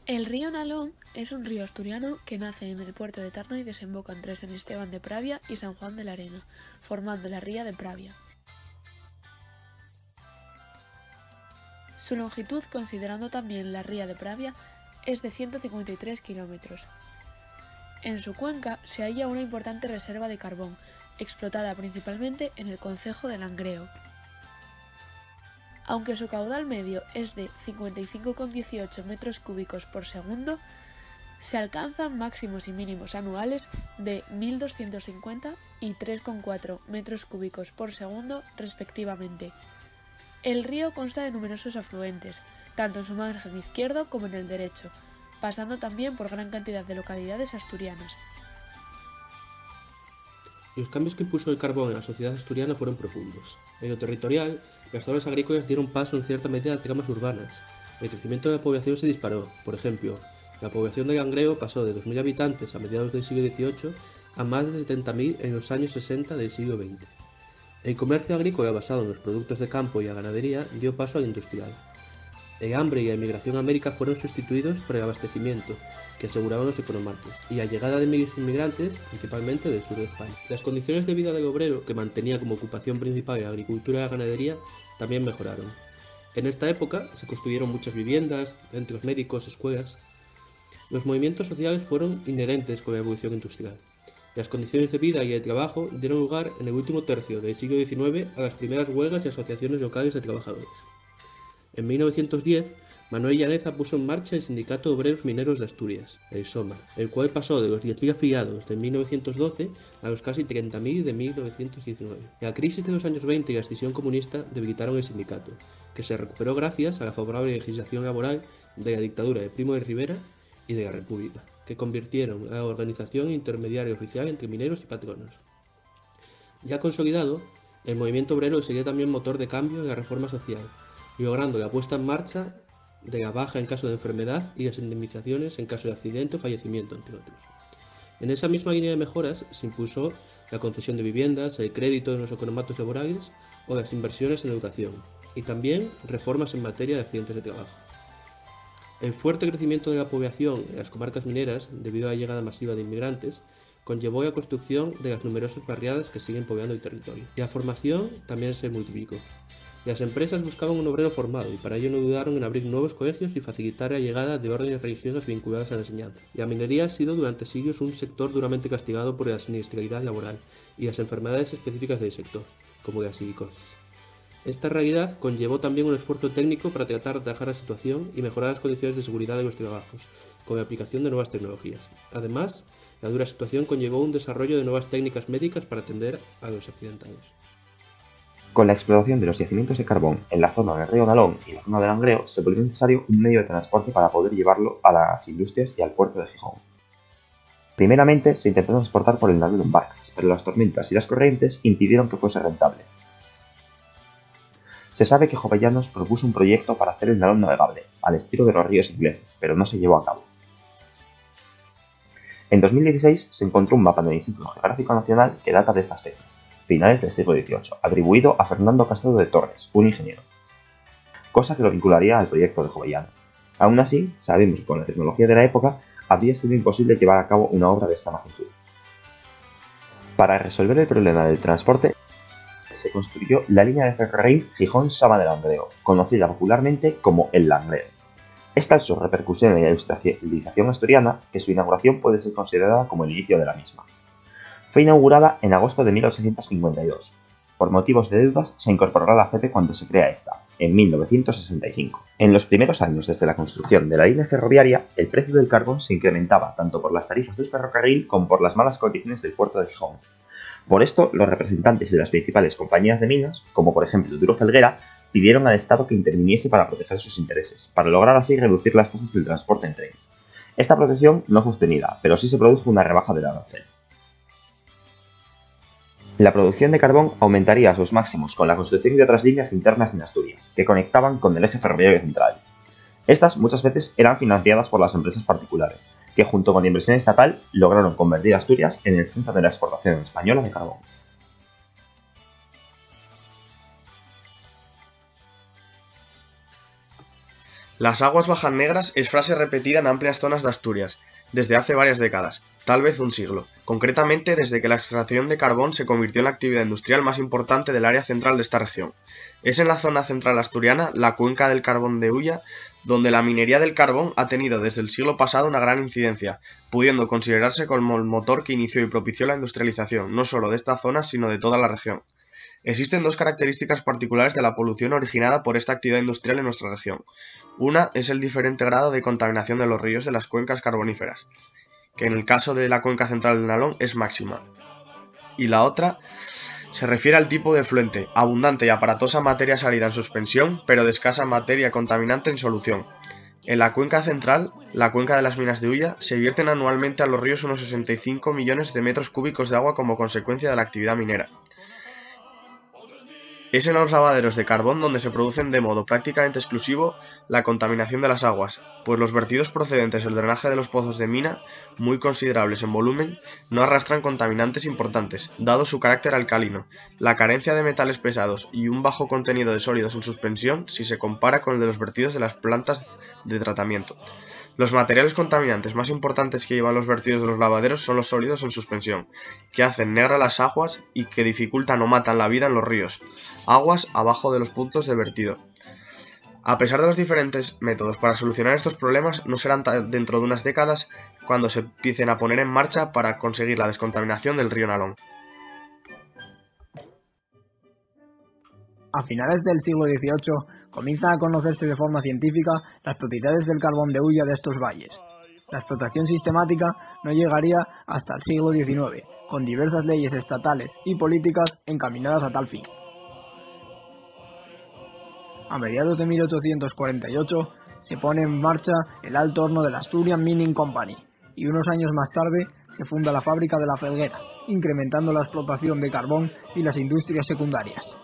El río Nalón es un río asturiano que nace en el puerto de Tarno y desemboca entre San Esteban de Pravia y San Juan de la Arena, formando la ría de Pravia. Su longitud, considerando también la ría de Pravia, es de 153 kilómetros. En su cuenca se halla una importante reserva de carbón, explotada principalmente en el concejo de Langreo. Aunque su caudal medio es de 55,18 metros cúbicos por segundo, se alcanzan máximos y mínimos anuales de 1.250 y 3,4 metros cúbicos por segundo respectivamente. El río consta de numerosos afluentes, tanto en su margen izquierdo como en el derecho, pasando también por gran cantidad de localidades asturianas. Los cambios que impuso el carbón en la sociedad asturiana fueron profundos. En lo territorial, las zonas agrícolas dieron paso en cierta medida a tramas urbanas. El crecimiento de la población se disparó. Por ejemplo, la población de Langreo pasó de 2.000 habitantes a mediados del siglo XVIII a más de 70.000 en los años 60 del siglo XX. El comercio agrícola basado en los productos de campo y la ganadería dio paso al industrial. El hambre y la emigración a América fueron sustituidos por el abastecimiento, que aseguraban los economatos, y la llegada de miles de inmigrantes, principalmente del sur de España. Las condiciones de vida del obrero, que mantenía como ocupación principal la agricultura y la ganadería, también mejoraron. En esta época se construyeron muchas viviendas, centros médicos, escuelas. Los movimientos sociales fueron inherentes con la evolución industrial. Las condiciones de vida y el trabajo dieron lugar en el último tercio del siglo XIX a las primeras huelgas y asociaciones locales de trabajadores. En 1910, Manuel Llaneza puso en marcha el Sindicato de Obreros Mineros de Asturias, el SOMA, el cual pasó de los 10.000 afiliados de 1912 a los casi 30.000 de 1919. La crisis de los años 20 y la escisión comunista debilitaron el sindicato, que se recuperó gracias a la favorable legislación laboral de la dictadura de Primo de Rivera y de la República, que convirtieron a la organización intermediaria oficial entre mineros y patronos. Ya consolidado, el movimiento obrero sería también motor de cambio en la reforma social, logrando la puesta en marcha de la baja en caso de enfermedad y las indemnizaciones en caso de accidente o fallecimiento, entre otros. En esa misma línea de mejoras se impulsó la concesión de viviendas, el crédito en los economatos laborales o las inversiones en educación, y también reformas en materia de accidentes de trabajo. El fuerte crecimiento de la población en las comarcas mineras, debido a la llegada masiva de inmigrantes, conllevó la construcción de las numerosas barriadas que siguen poblando el territorio. Y la formación también se multiplicó. Las empresas buscaban un obrero formado y para ello no dudaron en abrir nuevos colegios y facilitar la llegada de órdenes religiosas vinculadas a la enseñanza. La minería ha sido durante siglos un sector duramente castigado por la siniestralidad laboral y las enfermedades específicas del sector, como la silicosis. Esta realidad conllevó también un esfuerzo técnico para tratar de atajar la situación y mejorar las condiciones de seguridad de los trabajos, con la aplicación de nuevas tecnologías. Además, la dura situación conllevó un desarrollo de nuevas técnicas médicas para atender a los accidentados. Con la explotación de los yacimientos de carbón en la zona del río Nalón y la zona de Langreo, se volvió necesario un medio de transporte para poder llevarlo a las industrias y al puerto de Gijón. Primeramente se intentó transportar por el navio en barcas, pero las tormentas y las corrientes impidieron que fuese rentable. Se sabe que Jovellanos propuso un proyecto para hacer el Nalón navegable, al estilo de los ríos ingleses, pero no se llevó a cabo. En 2016 se encontró un mapa en el Instituto Geográfico Nacional que data de estas fechas, finales del siglo XVIII, atribuido a Fernando Castelo de Torres, un ingeniero, cosa que lo vincularía al proyecto de Jovellanos. Aún así, sabemos que con la tecnología de la época habría sido imposible llevar a cabo una obra de esta magnitud. Para resolver el problema del transporte, se construyó la línea de ferrocarril Gijón-Saba de Langreo, conocida popularmente como el Langreo. Es tal su repercusión en la industrialización asturiana que su inauguración puede ser considerada como el inicio de la misma. Fue inaugurada en agosto de 1852. Por motivos de deudas se incorporará a la CEPE cuando se crea esta, en 1965. En los primeros años desde la construcción de la línea ferroviaria, el precio del carbón se incrementaba tanto por las tarifas del ferrocarril como por las malas condiciones del puerto de Gijón. Por esto, los representantes de las principales compañías de minas, como por ejemplo Duro Felguera, pidieron al Estado que interviniese para proteger sus intereses, para lograr así reducir las tasas del transporte en tren. Esta protección no fue obtenida, pero sí se produjo una rebaja del arancel. La producción de carbón aumentaría a sus máximos con la construcción de otras líneas internas en Asturias, que conectaban con el eje ferroviario central. Estas muchas veces eran financiadas por las empresas particulares, que junto con la inversión estatal lograron convertir a Asturias en el centro de la exportación española de carbón. Las aguas bajan negras es frase repetida en amplias zonas de Asturias, desde hace varias décadas, tal vez un siglo, concretamente desde que la extracción de carbón se convirtió en la actividad industrial más importante del área central de esta región. Es en la zona central asturiana, la cuenca del Carbón de Ulla, donde la minería del carbón ha tenido desde el siglo pasado una gran incidencia, pudiendo considerarse como el motor que inició y propició la industrialización, no solo de esta zona, sino de toda la región. Existen dos características particulares de la polución originada por esta actividad industrial en nuestra región. Una es el diferente grado de contaminación de los ríos de las cuencas carboníferas, que en el caso de la cuenca central del Nalón es máxima. Y la otra se refiere al tipo de efluente, abundante y aparatosa materia salida en suspensión, pero de escasa materia contaminante en solución. En la cuenca central, la cuenca de las minas de Ulla, se vierten anualmente a los ríos unos 65 millones de metros cúbicos de agua como consecuencia de la actividad minera. Es en los lavaderos de carbón donde se producen de modo prácticamente exclusivo la contaminación de las aguas, pues los vertidos procedentes del drenaje de los pozos de mina, muy considerables en volumen, no arrastran contaminantes importantes, dado su carácter alcalino, la carencia de metales pesados y un bajo contenido de sólidos en suspensión si se compara con el de los vertidos de las plantas de tratamiento. Los materiales contaminantes más importantes que llevan los vertidos de los lavaderos son los sólidos en suspensión, que hacen negras las aguas y que dificultan o matan la vida en los ríos, aguas abajo de los puntos de vertido. A pesar de los diferentes métodos para solucionar estos problemas, no serán dentro de unas décadas cuando se empiecen a poner en marcha para conseguir la descontaminación del río Nalón. A finales del siglo XVIII comienzan a conocerse de forma científica las propiedades del carbón de Ulla de estos valles. La explotación sistemática no llegaría hasta el siglo XIX, con diversas leyes estatales y políticas encaminadas a tal fin. A mediados de 1848 se pone en marcha el alto horno de la Asturian Mining Company y unos años más tarde se funda la fábrica de La Felguera, incrementando la explotación de carbón y las industrias secundarias.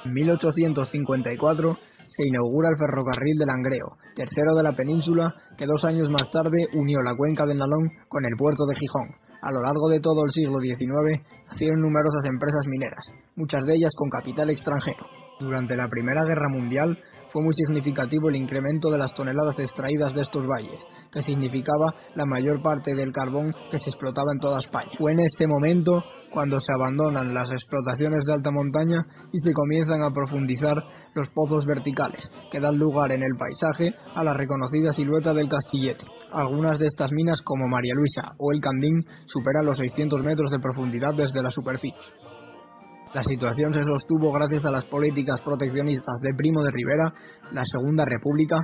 En 1854 se inaugura el ferrocarril de Langreo, tercero de la península, que 2 años más tarde unió la cuenca del Nalón con el puerto de Gijón. A lo largo de todo el siglo XIX nacieron numerosas empresas mineras, muchas de ellas con capital extranjero. Durante la Primera Guerra Mundial fue muy significativo el incremento de las toneladas extraídas de estos valles, que significaba la mayor parte del carbón que se explotaba en toda España. Fue en este momento cuando se abandonan las explotaciones de alta montaña y se comienzan a profundizar los pozos verticales, que dan lugar en el paisaje a la reconocida silueta del Castillete. Algunas de estas minas, como María Luisa o el Candín, superan los 600 metros de profundidad desde la superficie. La situación se sostuvo gracias a las políticas proteccionistas de Primo de Rivera, la Segunda República,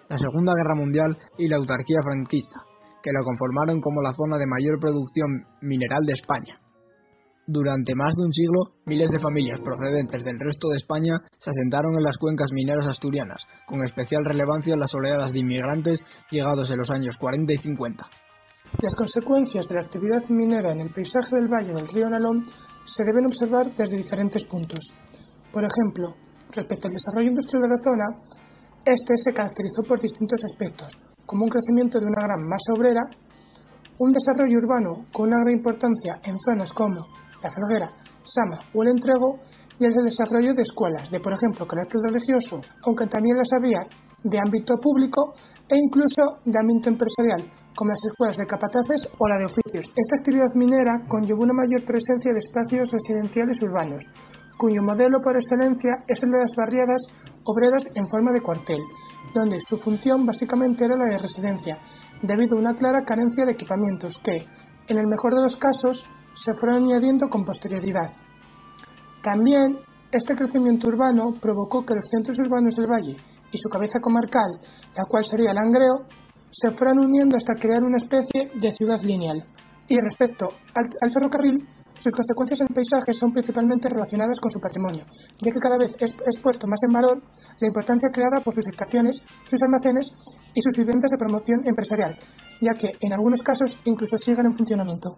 la Segunda Guerra Mundial y la autarquía franquista, que la conformaron como la zona de mayor producción mineral de España. Durante más de un siglo, miles de familias procedentes del resto de España se asentaron en las cuencas mineras asturianas, con especial relevancia las oleadas de inmigrantes llegados en los años 40 y 50. Las consecuencias de la actividad minera en el paisaje del valle del río Nalón se deben observar desde diferentes puntos. Por ejemplo, respecto al desarrollo industrial de la zona, este se caracterizó por distintos aspectos, como un crecimiento de una gran masa obrera, un desarrollo urbano con una gran importancia en zonas como La Felguera, Sama o El Entrego, y el desarrollo de escuelas de, por ejemplo, carácter religioso, aunque también las había de ámbito público e incluso de ámbito empresarial, como las escuelas de capataces o la de oficios. Esta actividad minera conllevó una mayor presencia de espacios residenciales urbanos, cuyo modelo por excelencia es el de las barriadas obreras en forma de cuartel, donde su función básicamente era la de residencia, debido a una clara carencia de equipamientos que, en el mejor de los casos, se fueron añadiendo con posterioridad. También, este crecimiento urbano provocó que los centros urbanos del valle y su cabeza comarcal, la cual sería Langreo, se fueran uniendo hasta crear una especie de ciudad lineal. Y respecto al ferrocarril, sus consecuencias en el paisaje son principalmente relacionadas con su patrimonio, ya que cada vez es puesto más en valor la importancia creada por sus estaciones, sus almacenes y sus viviendas de promoción empresarial, ya que en algunos casos incluso siguen en funcionamiento.